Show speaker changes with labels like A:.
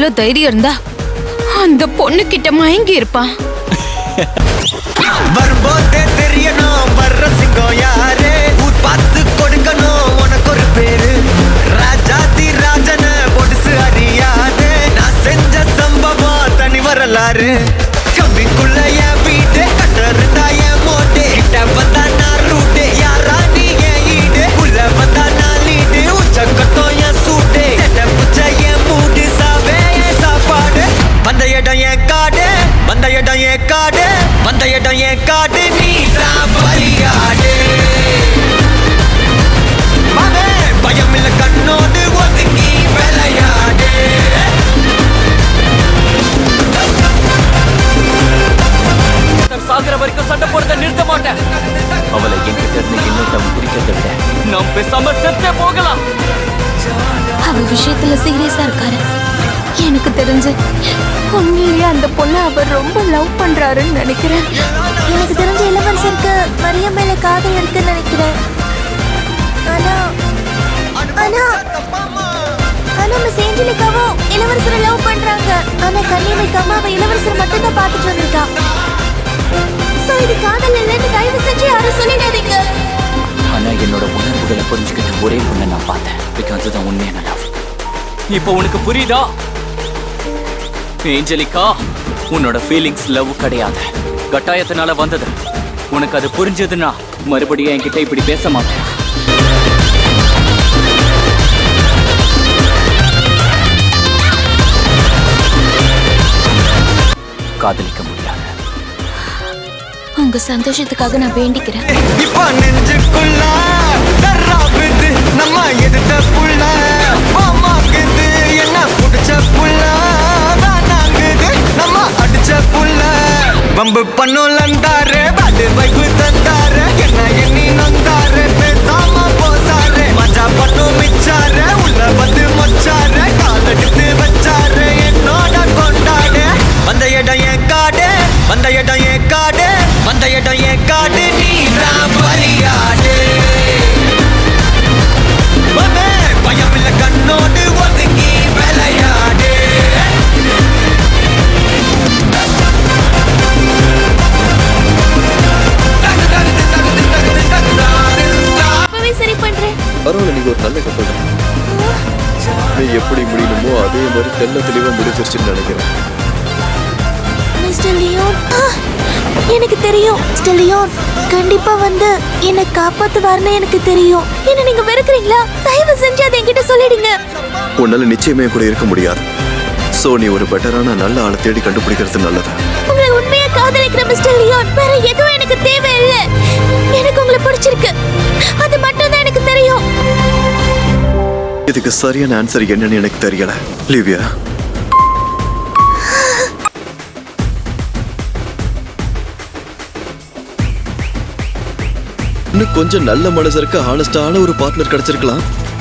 A: இவ்ளோ தைரியம் இருந்தா அந்த பொண்ணு கிட்ட மயங்கி இருப்பான்.
B: வரும்போதே தெரியணும் வர்ற சிங்கம் யாரு, பார்த்து கொடுக்கணும் உனக்கு ஒரு பேரு. ராஜாதி ராஜன பொடுசு அறியாது, நான் செஞ்ச சம்பவம் தனி வரலாறு. கம்பிக்குள்ள என் வீட்டு கட்டருந்தா என் மோட்டே, கிட்ட வந்தா நான் ரூட்டே, யாரா நீ என் ஈடு, உள்ள வந்தா நான் லீடு, உச்ச கட்டம் என் சூட்டே, செட்ட புச்ச என் மூடு, சாவே என் சாப்பாடு. வந்த இடம் என் காடு, வந்த இடம் என் காடு, வந்த இடம் என் காடு, நீ தான் பலியாடு. மாமே பயமில்ல கண்ணோடு ஒதுங்கி விளையாடு.
C: சாகுற வரைக்கும் சண்டை போடுறத நிறுத்த மாட்டேன். அவளை என்கிட்ட இருந்து இன்னொருத்தவன் பிரிக்கிறத விட நாம் பேசாம செத்தே போகலாம்.
A: அவ விஷயத்துல சீரியஸா இருக்காரு. எனக்கு தெரிஞ்சு உண்மையிலேயே அந்த பொண்ணை அவர் ரொம்ப லவ் பண்றாருன்னு நினைக்கிறேன்.
D: எனக்கு தெரிஞ்ச இளவரசருக்கு மரியா மேல காதல் இருக்குன்னு நினைக்கிறேன். ஆனா ஆனா ஆனா மிஸ் ஏஞ்சலிகாவும் இளவரசரை லவ் பண்றாங்க. ஆனா கண்ணி வைக்காம அவ இளவரசரை மட்டும் தான் பார்த்துட்டு வந்திருக்கா. சோ இது காதல் இல்லைன்னு தயவு செஞ்சு யாரும் சொல்லிடாதீங்க.
C: ஆனா என்னோட உணர்வுகளை புரிஞ்சுக்கிட்ட ஒரே பொண்ணை நான் பார்த்தேன். அதுதான் உண்மையான லவ். இப்போ உனக்கு புரியுதா ஏஞ்சலிகா? உன்னோட ஃபீலிங்ஸ் லவ் கிடையாது, கட்டாயத்தினால வந்தது. உனக்கு அது புரிஞ்சதுன்னா மறுபடியும் என்கிட்ட இப்படி பேச மாட்டேன். காதலிக்க முடியாது.
A: உங்க சந்தோஷத்துக்காக நான் வேண்டிக்கிறேன்.
B: இப்ப நெஞ்சுக்குள்ள தர்றாவுது நம்ம எதிர்த்த புள்ள, மாமாக்குது என்ன புடிச்ச புள்ள, வேணாங்குது நம்ம அடிச்ச புள்ள. வம்பு பண்ணுலந்தாரு பாடு வைப்பு தந்தாரு, என்ன எண்ணி நந்தாரு, பேசாம போசாரு, மஜா பண்ணு மிச்சாரு, உள்ள வந்து மொச்சாரு, காலெடுத்து வச்சாரு, என்னோட கொண்டாடு. வந்த இடம் என் காடு, வந்த இடம் என் காடு, வந்த இடம் என் காடு, நீ தான் பலியாடு. மாமே பயமில்ல கண்ணோடு ஒதுங்கி விளையாடு.
D: அப்பவே சரி பண்றேன்.
E: பரவாயில்ல, நீங்க ஒரு நல்ல கப்பல் தான். நீ எப்படி முடியணுமோ அதே மாதிரி தெல்ல தெளிவா முடிச்சிருச்சுன்னு நினைக்கிறேன்.
D: மிஸ்டர் லியோன், எனக்கு தெரியும் மிஸ்டர் லியோன் கண்டிப்பா வந்து என்னை காப்பாத்துவார்னு எனக்கு தெரியும். என்ன நீங்க வெறுக்கிறீங்களா? தயவு செஞ்சு அதை என்கிட்ட சொல்லிடுங்க.
E: உன்னால நிச்சயமே கூட இருக்க முடியாது. சோ நீ ஒரு பெட்டரான நல்ல ஆளை தேடி கண்டுபிடிக்கிறது நல்லது.
D: உங்களை உண்மையா காதலிக்கிற மிஸ்டர் லியோன், வேற எதுவும் எனக்கு தேவையில்லை. எனக்கு உங்களை பிடிச்சிருக்கு, அது மட்டும் தான் எனக்கு தெரியும்.
E: இதுக்கு சரியான ஆன்சர் என்னன்னு எனக்கு தெரியல லிவியா. இன்னும் கொஞ்சம் நல்ல மனசருக்கு ஹானஸ்டான ஒரு பார்ட்னர் கிடைச்சிருக்கலாம்.